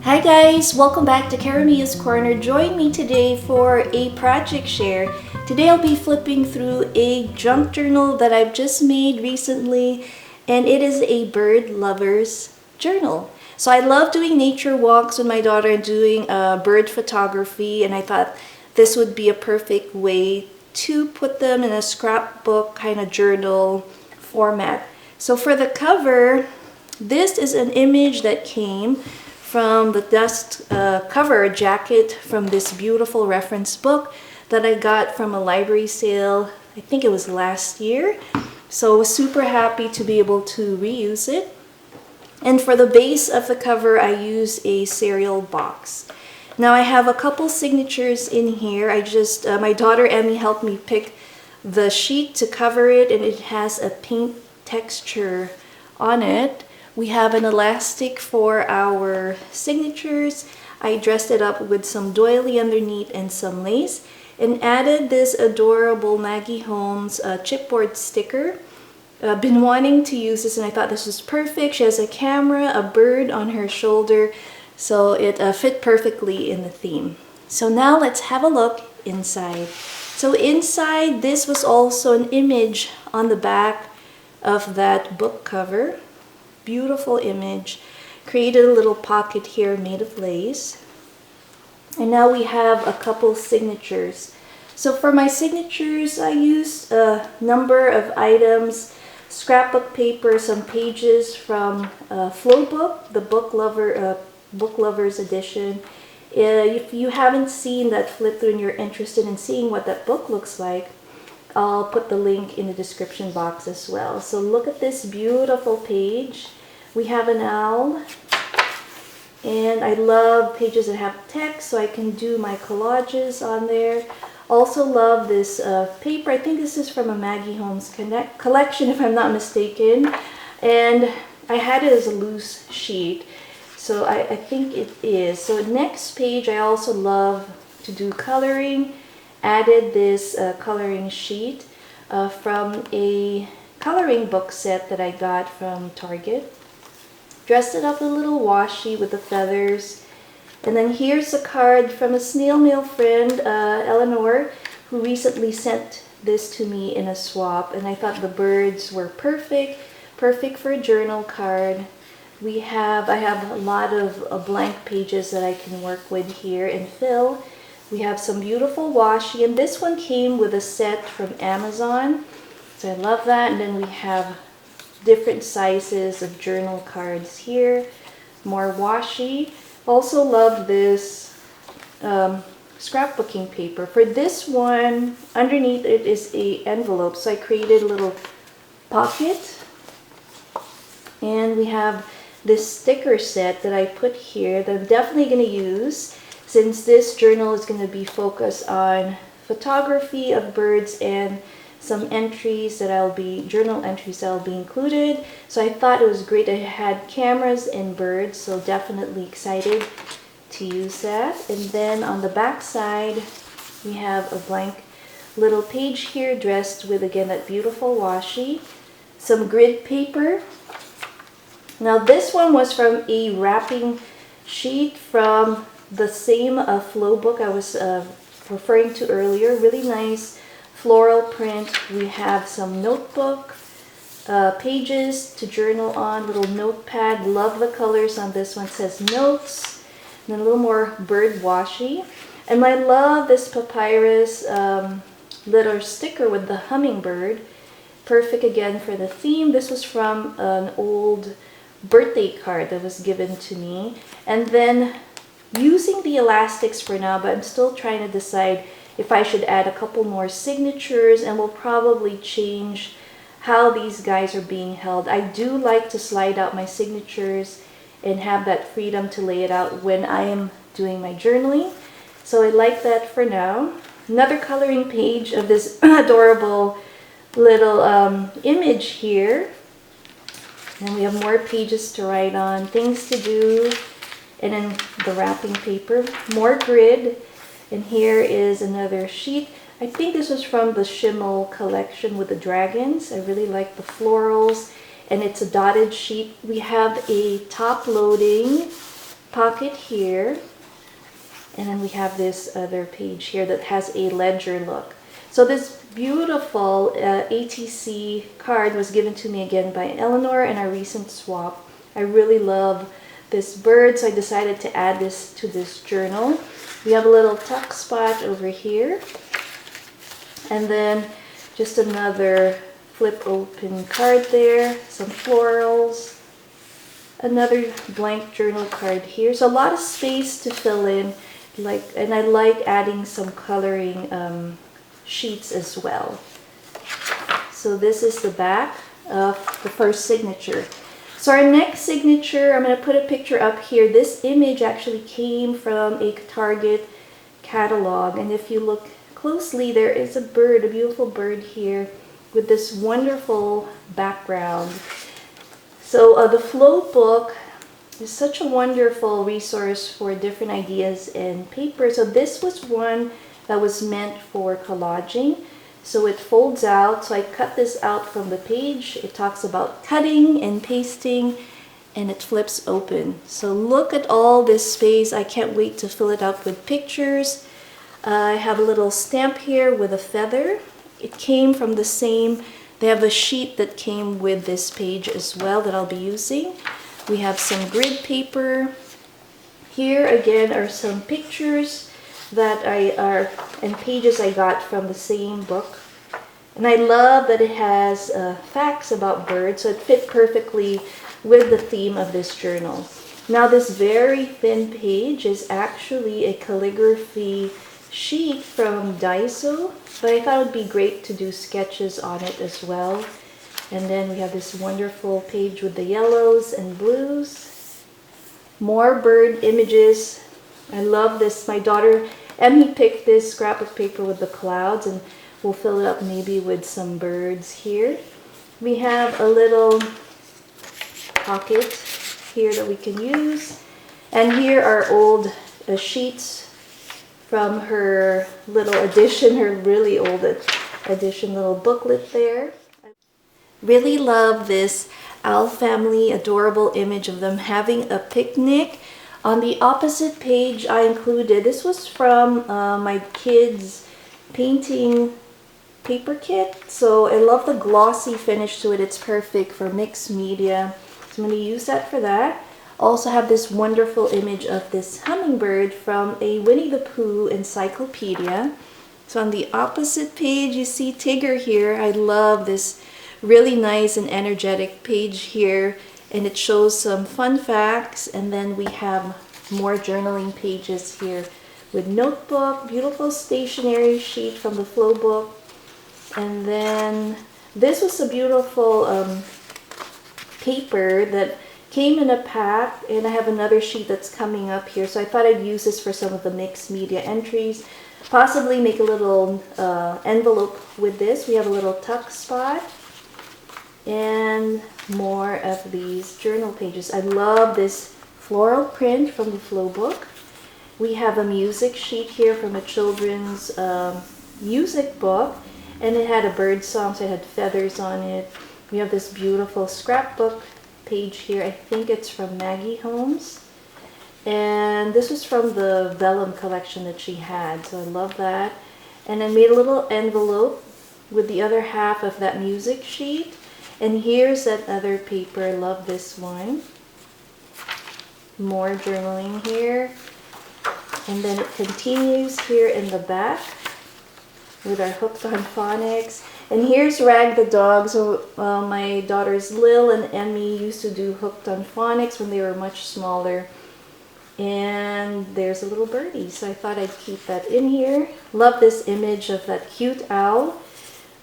Hi guys, welcome back to Karamia's Corner. Join me today for a project share. Today I'll be flipping through a junk journal that I've just made recently, and it is a bird lover's journal. So I love doing nature walks with my daughter and doing bird photography, and I thought this would be a perfect way to put them in a scrapbook kind of journal format. So for the cover, this is an image that came from the dust cover jacket from this beautiful reference book that I got from a library sale. I think it was last year. So I was super happy to be able to reuse it. And for the base of the cover, I used a cereal box. Now I have a couple signatures in here. My daughter Emmy helped me pick the sheet to cover it, and it has a paint texture on it. We have an elastic for our signatures. I dressed it up with some doily underneath and some lace, and added this adorable Maggie Holmes chipboard sticker. I've been wanting to use this, and I thought this was perfect. She has a camera, a bird on her shoulder, so it fit perfectly in the theme. So now let's have a look inside. So inside, this was also an image on the back of that book cover. Beautiful image. Created a little pocket here made of lace. And now we have a couple signatures. So for my signatures, I used a number of items, scrapbook paper, some pages from Flow Book, the Book Lovers edition. If you haven't seen that flip through and you're interested in seeing what that book looks like, I'll put the link in the description box as well. So look at this beautiful page. We have an owl, and I love pages that have text so I can do my collages on there. Also love this paper. I think this is from a Maggie Holmes collection if I'm not mistaken, and I had it as a loose sheet, so I think it is. So next page, I also love to do coloring. Added this coloring sheet from a coloring book set that I got from Target. Dressed it up with a little washi with the feathers. And then here's a card from a snail mail friend, Eleanor, who recently sent this to me in a swap. And I thought the birds were perfect for a journal card. I have a lot of blank pages that I can work with here and fill. We have some beautiful washi, and this one came with a set from Amazon, so I love that. And then we have different sizes of journal cards here, more washi. Also love this scrapbooking paper. For this one, underneath it is an envelope, so I created a little pocket. And we have this sticker set that I put here that I'm definitely going to use, since this journal is going to be focused on photography of birds and some journal entries that will be included. So I thought it was great. I had cameras and birds, so definitely excited to use that. And then on the back side, we have a blank little page here dressed with, again, that beautiful washi. Some grid paper. Now this one was from a wrapping sheet from the same Flow book I was referring to earlier. Really nice floral print. We have some notebook pages to journal on, little notepad. Love the colors on this one. It says notes, and then a little more bird washi. And I love this papyrus little sticker with the hummingbird. Perfect again for the theme. This was from an old birthday card that was given to me. And then using the elastics for now, but I'm still trying to decide if I should add a couple more signatures, and we'll probably change how these guys are being held. I do like to slide out my signatures and have that freedom to lay it out when I am doing my journaling. So I like that for now. Another coloring page of this adorable little image here. And we have more pages to write on, things to do. And then the wrapping paper, more grid, and here is another sheet. I think this was from the Schimmel collection with the dragons. I really like the florals, and it's a dotted sheet. We have a top-loading pocket here. And then we have this other page here that has a ledger look. So this beautiful ATC card was given to me again by Eleanor in our recent swap. I really love this bird, so I decided to add this to this journal. We have a little tuck spot over here. And then just another flip open card there, some florals, another blank journal card here. So a lot of space to fill in, and I like adding some coloring sheets as well. So this is the back of the first signature. So our next signature, I'm going to put a picture up here. This image actually came from a Target catalog, and if you look closely, there is a bird, a beautiful bird here with this wonderful background. So the flow book is such a wonderful resource for different ideas in paper. So this was one that was meant for collaging. So it folds out. So I cut this out from the page. It talks about cutting and pasting, and it flips open. So look at all this space. I can't wait to fill it up with pictures. I have a little stamp here with a feather. It came from the same, they have a sheet that came with this page as well that I'll be using. We have some grid paper. Here again are some pictures that and pages I got from the same book. And I love that it has facts about birds, so it fit perfectly with the theme of this journal. Now this very thin page is actually a calligraphy sheet from Daiso, but I thought it would be great to do sketches on it as well. And then we have this wonderful page with the yellows and blues. More bird images. I love this. My daughter Emmy picked this scrap of paper with the clouds, and we'll fill it up maybe with some birds here. We have a little pocket here that we can use. And here are old sheets from her little edition, her really old edition little booklet there. Really love this owl family, adorable image of them having a picnic. On the opposite page I included, this was from my kids' painting paper kit. So I love the glossy finish to it. It's perfect for mixed media. So I'm going to use that for that. Also have this wonderful image of this hummingbird from a Winnie the Pooh encyclopedia. So on the opposite page you see Tigger here. I love this really nice and energetic page here, and it shows some fun facts. And then we have more journaling pages here with notebook, beautiful stationery sheet from the flow book. And then this was a beautiful paper that came in a pack, and I have another sheet that's coming up here. So I thought I'd use this for some of the mixed media entries. Possibly make a little envelope with this. We have a little tuck spot. And more of these journal pages. I love this floral print from the flow book. We have a music sheet here from a children's music book, and it had a bird song, so it had feathers on it. We have this beautiful scrapbook page here. I think it's from Maggie Holmes, and this was from the vellum collection that she had, so I love that. And I made a little envelope with the other half of that music sheet. And here's that other paper. I love this one. More journaling here. And then it continues here in the back with our Hooked on Phonics. And here's Rag the dog. So my daughters Lil and Emmy used to do Hooked on Phonics when they were much smaller. And there's a little birdie. So I thought I'd keep that in here. Love this image of that cute owl.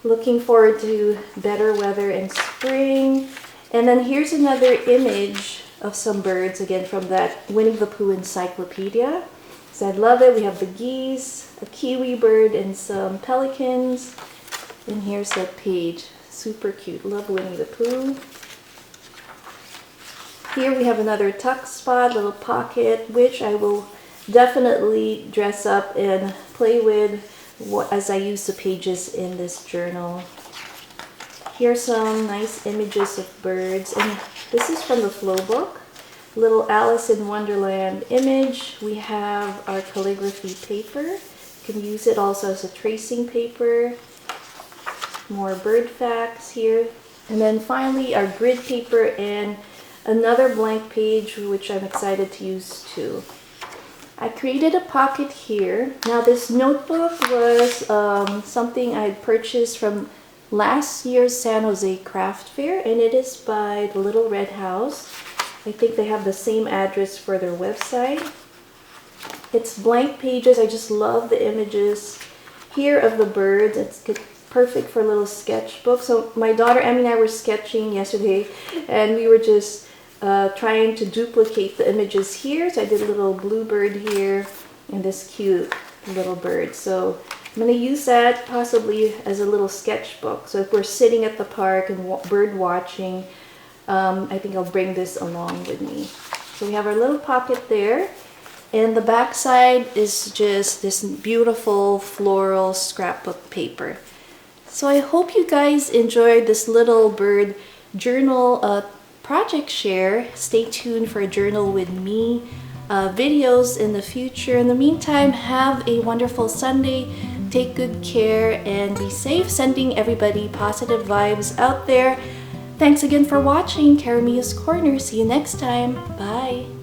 Looking forward to better weather in spring. And then here's another image of some birds, again from that Winnie the Pooh encyclopedia. So I love it. We have the geese, a kiwi bird, and some pelicans. And here's that page. Super cute. Love Winnie the Pooh. Here we have another tuck spot, little pocket, which I will definitely dress up and play with as I use the pages in this journal. Here's some nice images of birds, and this is from the flow book. little Alice in Wonderland image. We have our calligraphy paper. You can use it also as a tracing paper. More bird facts here. And then finally our grid paper and another blank page, which I'm excited to use too. I created a pocket here. Now this notebook was something I purchased from last year's San Jose Craft Fair, and it is by the Little Red House. I think they have the same address for their website. It's blank pages. I just love the images here of the birds. It's perfect for a little sketchbook. So my daughter Emmy and I were sketching yesterday, and we were just trying to duplicate the images here. So I did a little bluebird here and this cute little bird. So I'm going to use that possibly as a little sketchbook. So if we're sitting at the park and bird watching, I think I'll bring this along with me. So we have our little pocket there, and the back side is just this beautiful floral scrapbook paper. So I hope you guys enjoyed this little bird journal project share. Stay tuned for a Journal with Me videos in the future. In the meantime, have a wonderful Sunday. Take good care and be safe. Sending everybody positive vibes out there. Thanks again for watching Caramia's Corner. See you next time. Bye.